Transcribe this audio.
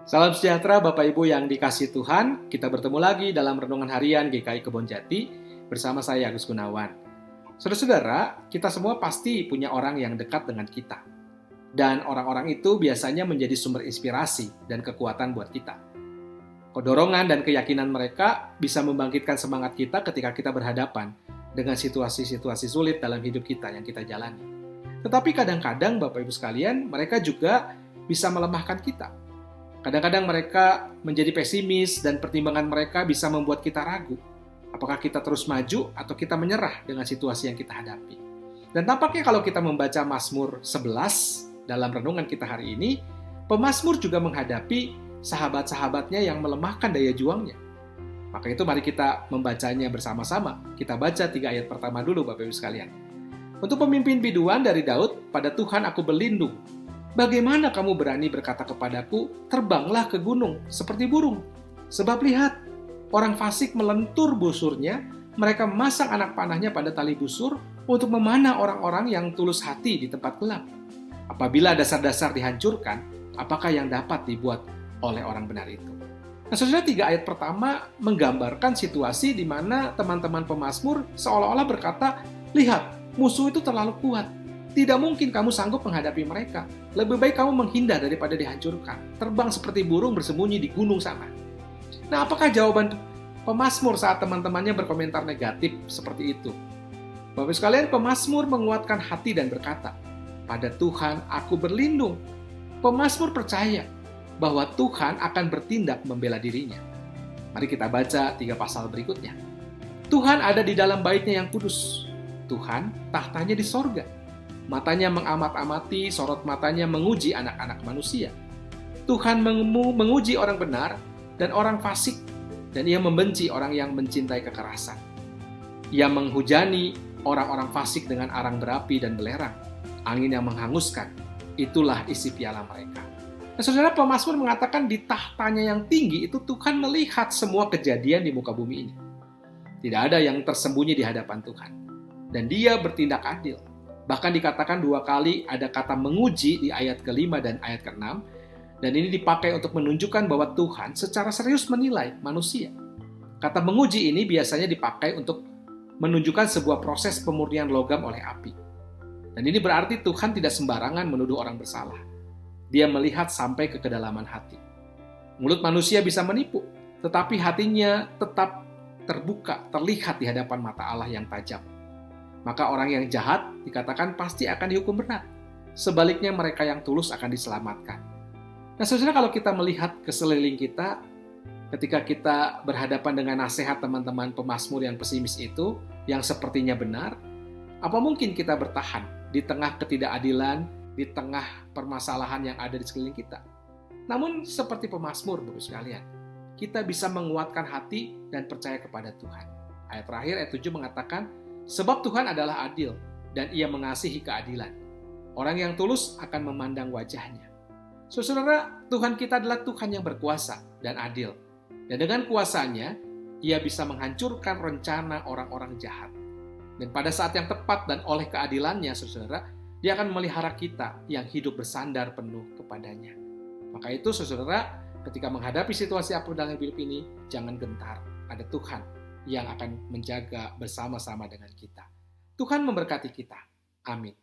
Salam sejahtera Bapak Ibu yang dikasihi Tuhan. Kita bertemu lagi dalam Renungan Harian GKI Kebonjati bersama saya Agus Gunawan. Saudara-saudara, kita semua pasti punya orang yang dekat dengan kita. Dan orang-orang itu biasanya menjadi sumber inspirasi dan kekuatan buat kita. Dorongan dan keyakinan mereka bisa membangkitkan semangat kita ketika kita berhadapan dengan situasi-situasi sulit dalam hidup kita yang kita jalani. Tetapi kadang-kadang Bapak Ibu sekalian, mereka juga bisa melemahkan kita. Kadang-kadang mereka menjadi pesimis dan pertimbangan mereka bisa membuat kita ragu. Apakah kita terus maju atau kita menyerah dengan situasi yang kita hadapi. Dan tampaknya kalau kita membaca Mazmur 11 dalam renungan kita hari ini, pemazmur juga menghadapi sahabat-sahabatnya yang melemahkan daya juangnya. Maka itu mari kita membacanya bersama-sama. Kita baca 3 ayat pertama dulu Bapak Ibu sekalian. Untuk pemimpin biduan dari Daud, pada Tuhan aku berlindung. Bagaimana kamu berani berkata kepadaku, terbanglah ke gunung seperti burung? Sebab lihat, orang fasik melentur busurnya, mereka memasang anak panahnya pada tali busur untuk memanah orang-orang yang tulus hati di tempat gelap. Apabila dasar-dasar dihancurkan, apakah yang dapat dibuat oleh orang benar itu? Nah, saudara, 3 ayat pertama menggambarkan situasi di mana teman-teman pemazmur seolah-olah berkata, lihat, musuh itu terlalu kuat. Tidak mungkin kamu sanggup menghadapi mereka. Lebih baik kamu menghindar daripada dihancurkan. Terbang seperti burung bersembunyi di gunung sana. Nah, apakah jawaban pemazmur saat teman-temannya berkomentar negatif seperti itu? Bapak sekalian, pemazmur menguatkan hati dan berkata, pada Tuhan aku berlindung. Pemazmur percaya bahwa Tuhan akan bertindak membela dirinya. Mari kita baca 3 pasal berikutnya. Tuhan ada di dalam baitnya yang kudus. Tuhan tahtanya di sorga. Matanya mengamat-amati, sorot matanya menguji anak-anak manusia. Tuhan menguji orang benar dan orang fasik, dan ia membenci orang yang mencintai kekerasan. Ia menghujani orang-orang fasik dengan arang berapi dan belerang, angin yang menghanguskan, itulah isi piala mereka. Nah, saudara, pemazmur mengatakan di tahtanya yang tinggi itu Tuhan melihat semua kejadian di muka bumi ini. Tidak ada yang tersembunyi di hadapan Tuhan. Dan dia bertindak adil. Bahkan dikatakan 2 kali ada kata menguji di ayat ke-5 dan ayat ke-6. Dan ini dipakai untuk menunjukkan bahwa Tuhan secara serius menilai manusia. Kata menguji ini biasanya dipakai untuk menunjukkan sebuah proses pemurnian logam oleh api. Dan ini berarti Tuhan tidak sembarangan menuduh orang bersalah. Dia melihat sampai ke kedalaman hati. Mulut manusia bisa menipu, tetapi hatinya tetap terbuka, terlihat di hadapan mata Allah yang tajam. Maka orang yang jahat dikatakan pasti akan dihukum berat. Sebaliknya mereka yang tulus akan diselamatkan. Nah, saudara, kalau kita melihat ke sekeliling kita, ketika kita berhadapan dengan nasihat teman-teman pemazmur yang pesimis itu, yang sepertinya benar, apa mungkin kita bertahan di tengah ketidakadilan, di tengah permasalahan yang ada di sekeliling kita? Namun, seperti pemazmur, Bapak sekalian, kita bisa menguatkan hati dan percaya kepada Tuhan. Ayat terakhir, ayat 7 mengatakan, sebab Tuhan adalah adil dan ia mengasihi keadilan. Orang yang tulus akan memandang wajahnya. Saudara, Tuhan kita adalah Tuhan yang berkuasa dan adil. Dan dengan kuasanya, ia bisa menghancurkan rencana orang-orang jahat. Dan pada saat yang tepat dan oleh keadilannya, saudara, dia akan memelihara kita yang hidup bersandar penuh kepadanya. Maka itu, saudara, ketika menghadapi situasi apapun dalam hidup ini, jangan gentar. Ada Tuhan yang akan menjaga bersama-sama dengan kita. Tuhan memberkati kita. Amin.